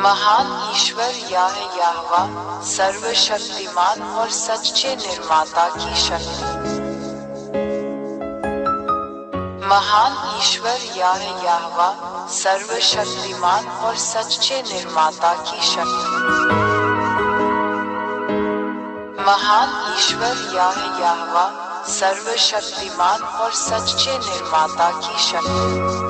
महान ईश्वर याहवा सर्वशक्तिमान और सच्चे निर्माता की शक्ति। महान ईश्वर याहवा सर्वशक्तिमान और सच्चे निर्माता की शक्ति। महान ईश्वर याहवा सर्वशक्तिमान और सच्चे निर्माता की शक्ति।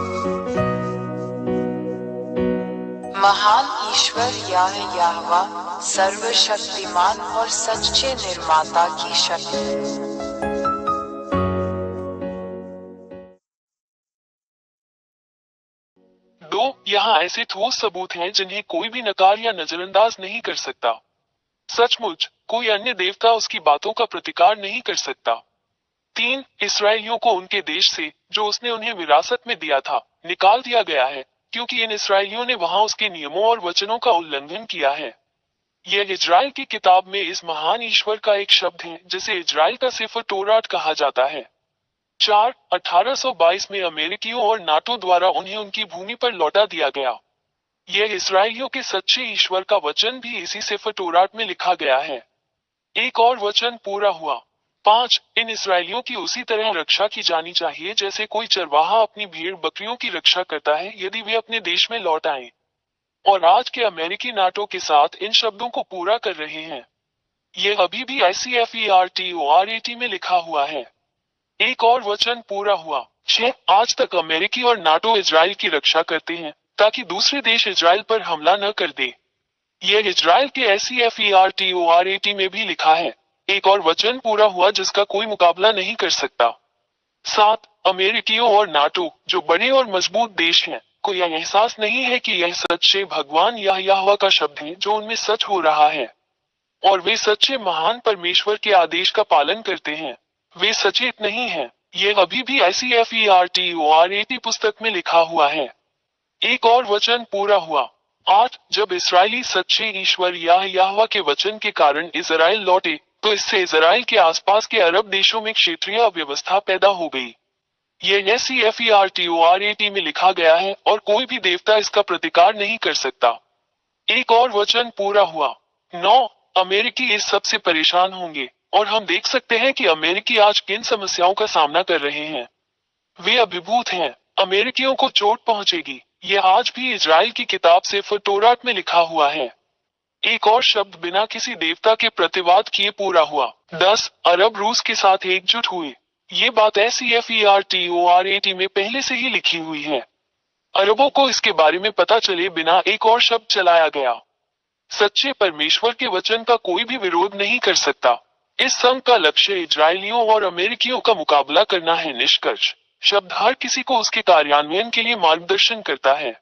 महान ईश्वर याहवा सर्वशक्तिमान और सच्चे निर्माता की शक्ति। यहाँ ऐसे ठोस सबूत हैं जिन्हें कोई भी नकार या नजरअंदाज नहीं कर सकता। सचमुच कोई अन्य देवता उसकी बातों का प्रतिकार नहीं कर सकता। 3. इसराइलियों को उनके देश से, जो उसने उन्हें विरासत में दिया था, निकाल दिया गया है, क्योंकि इन इसराइलियों ने वहां उसके नियमों और वचनों का उल्लंघन किया है। यह इजराइल की किताब में इस महान ईश्वर का एक शब्द है जिसे इजराइल का सेफर तोरात कहा जाता है। 4. 1822 में अमेरिकियों और नाटो द्वारा उन्हें उनकी भूमि पर लौटा दिया गया। यह इसराइलियों के सच्चे ईश्वर का वचन भी इसी सेफर तोरात में लिखा गया है। एक और वचन पूरा हुआ। 5. इन इसराइलियों की उसी तरह रक्षा की जानी चाहिए जैसे कोई चरवाहा अपनी भेड़ बकरियों की रक्षा करता है यदि वे अपने देश में लौट आएं। और आज के अमेरिकी नाटो के साथ इन शब्दों को पूरा कर रहे हैं। यह अभी भी ICFERTORAT में लिखा हुआ है। एक और वचन पूरा हुआ। 6. आज तक अमेरिकी और नाटो इजराइल की रक्षा करते हैं ताकि दूसरे देश इजराइल पर हमला न कर दे। यह इजराइल के ICFERTORAT में भी लिखा है। एक और वचन पूरा हुआ जिसका कोई मुकाबला नहीं कर सकता। 7. अमेरिकियों और नाटो, जो बड़े और मजबूत देश हैं, को यह एहसास नहीं है कि यह सच्चे भगवान याहवा का शब्द है जो उनमें सच हो रहा है, और वे सच्चे महान परमेश्वर के आदेश का पालन करते हैं। वे सचेत नहीं हैं। यह अभी भी ICFERTORAT पुस्तक में लिखा हुआ है। एक और वचन पूरा हुआ। 8. जब इसराइली सच्चे ईश्वर याहवा के वचन के कारण इजराइल लौटे, तो इससे इजराइल के आसपास के अरब देशों में क्षेत्रीय अव्यवस्था पैदा हो गई। यह ICFERTORAT में लिखा गया है और कोई भी देवता इसका प्रतिकार नहीं कर सकता। एक और वचन पूरा हुआ। 9. अमेरिकी इस सब से परेशान होंगे, और हम देख सकते हैं कि अमेरिकी आज किन समस्याओं का सामना कर रहे हैं। वे अभिभूत हैं। अमेरिकियों को चोट पहुंचेगी। यह आज भी इजराइल की किताब सेफर तोरात में लिखा हुआ है। एक और शब्द बिना किसी देवता के प्रतिवाद किए पूरा हुआ। 10. अरब रूस के साथ एकजुट हुए। ये बात ICFERTORAT में पहले से ही लिखी हुई है। अरबों को इसके बारे में पता चले बिना एक और शब्द चलाया गया। सच्चे परमेश्वर के वचन का कोई भी विरोध नहीं कर सकता। इस संघ का लक्ष्य इजरायलियों और अमेरिकियों का मुकाबला करना है। निष्कर्ष शब्द हर किसी को उसके कार्यान्वयन के लिए मार्गदर्शन करता है।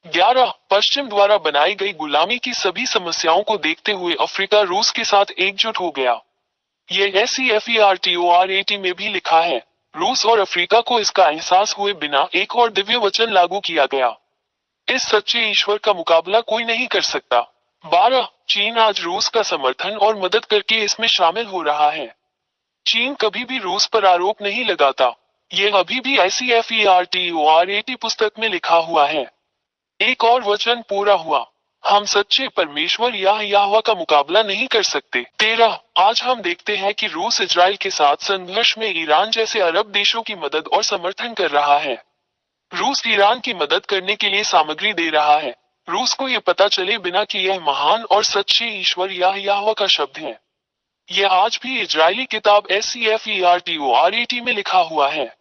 11. पश्चिम द्वारा बनाई गई गुलामी की सभी समस्याओं को देखते हुए अफ्रीका रूस के साथ एकजुट हो गया। यह ICFERTORAT में भी लिखा है। रूस और अफ्रीका को इसका एहसास हुए बिना एक और दिव्य वचन लागू किया गया। इस सच्चे ईश्वर का मुकाबला कोई नहीं कर सकता। 12. चीन आज रूस का समर्थन और मदद करके इसमें शामिल हो रहा है। चीन कभी भी रूस पर आरोप नहीं लगाता। यह अभी भी ICFERTORAT पुस्तक में लिखा हुआ है। एक और वचन पूरा हुआ। हम सच्चे परमेश्वर याहवा का मुकाबला नहीं कर सकते। 13. आज हम देखते हैं कि रूस इजराइल के साथ संघर्ष में ईरान जैसे अरब देशों की मदद और समर्थन कर रहा है। रूस ईरान की मदद करने के लिए सामग्री दे रहा है। रूस को यह पता चले बिना कि यह महान और सच्चे ईश्वर याहवा का शब्द है। यह आज भी इजरायली किताब ICFERTORAT में लिखा हुआ है।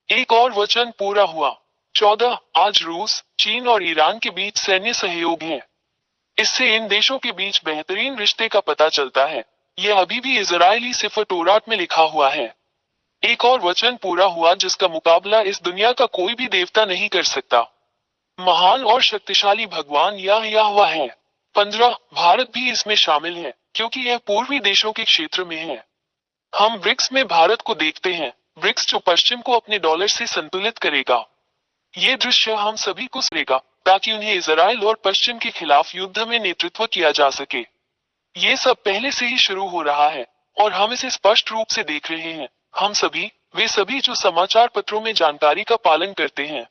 एक और वचन पूरा हुआ। 14. आज रूस, चीन और ईरान के बीच सैन्य सहयोग है। इससे इन देशों के बीच बेहतरीन रिश्ते का पता चलता है। यह अभी भी इजरायली सेफर तोरात में लिखा हुआ है। एक और वचन पूरा हुआ जिसका मुकाबला इस दुनिया का कोई भी देवता नहीं कर सकता। महान और शक्तिशाली भगवान याहवा है। 15. भारत भी इसमें शामिल है क्योंकि यह पूर्वी देशों के क्षेत्र में है। हम ब्रिक्स में भारत को देखते हैं। ब्रिक्स जो पश्चिम को अपने डॉलर से संतुलित करेगा। ये दृश्य हम सभी को सरेगा ताकि उन्हें इजराइल और पश्चिम के खिलाफ युद्ध में नेतृत्व किया जा सके। ये सब पहले से ही शुरू हो रहा है और हम इसे स्पष्ट रूप से देख रहे हैं। हम सभी, वे सभी जो समाचार पत्रों में जानकारी का पालन करते हैं।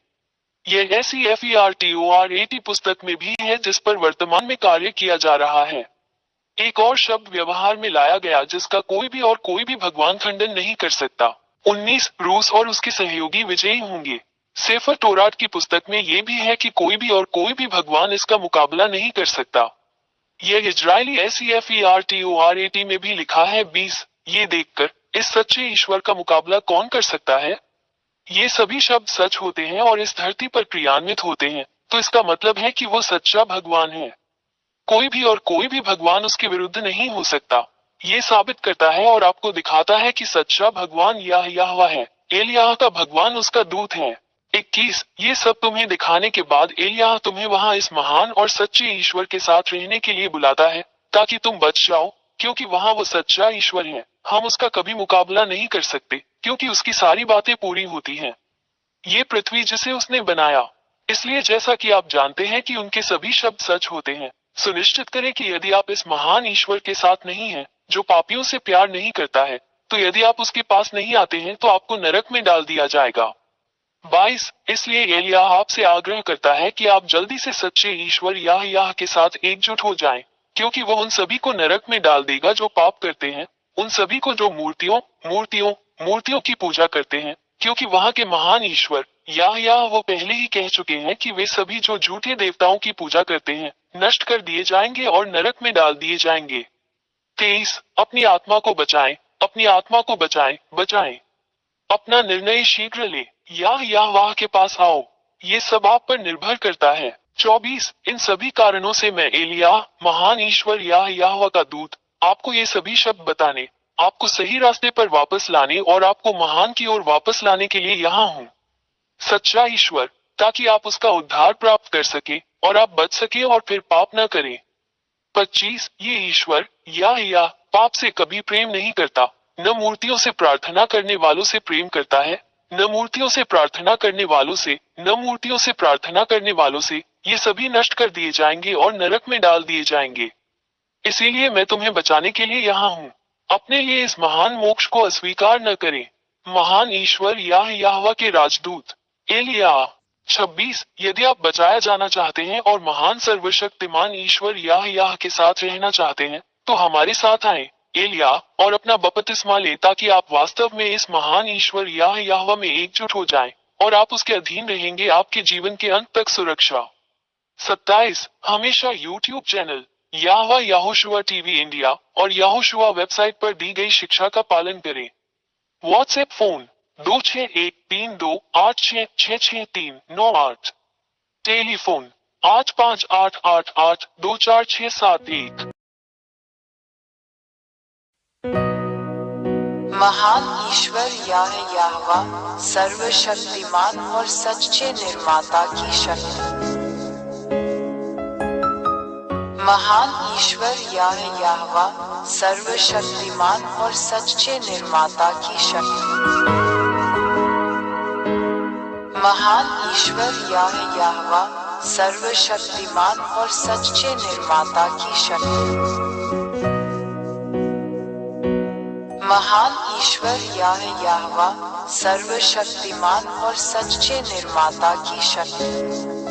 यह SEFERTORAT पुस्तक में भी है जिस पर वर्तमान में कार्य किया जा रहा है। एक और शब्द व्यवहार में लाया गया जिसका कोई भी भगवान खंडन नहीं कर सकता। 19 रूस और उसके सहयोगी विजयी होंगे। सेफर तोरात की पुस्तक में ये भी है कि कोई भी भगवान इसका मुकाबला नहीं कर सकता। यह इजरायली SEFERTORAT में भी लिखा है 20। ये देखकर इस सच्चे ईश्वर का मुकाबला कौन कर सकता है? ये सभी शब्द सच होते हैं और इस धरती पर क्रियान्वित होते हैं, तो इसका मतलब है कि वो सच्चा भगवान है। कोई भी भगवान उसके विरुद्ध नहीं हो सकता। ये साबित करता है और आपको दिखाता है कि सच्चा भगवान यहोवा है। एलियाह का भगवान उसका दूत है। 21 ये सब तुम्हें दिखाने के बाद एलियाह तुम्हें वहां इस महान और सच्चे ईश्वर के साथ रहने के लिए बुलाता है ताकि तुम बच जाओ, क्योंकि वहां वो सच्चा ईश्वर है। हम उसका कभी मुकाबला नहीं कर सकते क्योंकि उसकी सारी बातें पूरी होती हैं। ये पृथ्वी जिसे उसने बनाया, इसलिए जैसा कि आप जानते हैं कि उनके सभी शब्द सच होते हैं। सुनिश्चित करें कि यदि आप इस महान ईश्वर के साथ नहीं हैं, जो पापियों से प्यार नहीं करता है, तो यदि आप उसके पास नहीं आते हैं तो आपको नरक में डाल दिया जाएगा। 22 इसलिए एलियाह आपसे आग्रह करता है कि आप जल्दी से सच्चे ईश्वर यहोवा के साथ एकजुट हो जाएं, क्योंकि वो उन सभी को नरक में डाल देगा जो पाप करते हैं, उन सभी को जो मूर्तियों की पूजा करते हैं, क्योंकि वहां के महान ईश्वर यहोवा वो पहले ही कह चुके हैं कि वे सभी जो झूठे देवताओं की पूजा करते हैं नष्ट कर दिए जाएंगे और नरक में डाल दिए जाएंगे। 23 अपनी आत्मा को बचाएं। अपना निर्णय शीघ्र ले, यहोवा के पास आओ। ये सब आप पर निर्भर करता है। 24 इन सभी कारणों से मैं एलियाह, महान ईश्वर यहोवा का दूत, आपको ये सभी शब्द बताने, आपको सही रास्ते पर वापस लाने और आपको महान की ओर वापस लाने के लिए यहाँ हूँ। सच्चा ईश्वर, ताकि आप उसका उद्धार प्राप्त कर सके और आप बच सके और फिर पाप न करें। 25 ये ईश्वर यहोवा पाप से कभी प्रेम नहीं करता, न मूर्तियों से प्रार्थना करने वालों से प्रेम करता है, न मूर्तियों से प्रार्थना करने वालों से, ये सभी नष्ट कर दिए जाएंगे और नरक में डाल दिए जाएंगे। इसीलिए मैं तुम्हें बचाने के लिए यहाँ हूँ। अपने लिए इस महान मोक्ष को अस्वीकार न करें। महान ईश्वर यहोवा के राजदूत एलियाह। 26 यदि आप बचाया जाना चाहते हैं और महान सर्वशक्तिमान ईश्वर यहोवा के साथ रहना चाहते हैं, तो हमारे साथ आए एलियाह और अपना बपतिस्मा ले, ताकि आप वास्तव में इस महान ईश्वर यहोवा में एकजुट हो जाएं और आप उसके अधीन रहेंगे आपके जीवन के अंत तक सुरक्षा। 27 हमेशा YouTube channel Yehoshua TV India और यहोशुआ वेबसाइट पर दी गई शिक्षा का पालन करें। WhatsApp phone 261328666398। टेलीफोन 8588824671। महान ईश्वर यहोवा सर्वशक्तिमान और सच्चे निर्माता की शक्ति। महान ईश्वर यहोवा सर्वशक्तिमान और सच्चे निर्माता की शक्ति। महान ईश्वर यहोवा सर्वशक्तिमान और सच्चे निर्माता की शक्ति। महान ईश्वर यहोवा सर्वशक्तिमान और सच्चे निर्माता की शक्ति।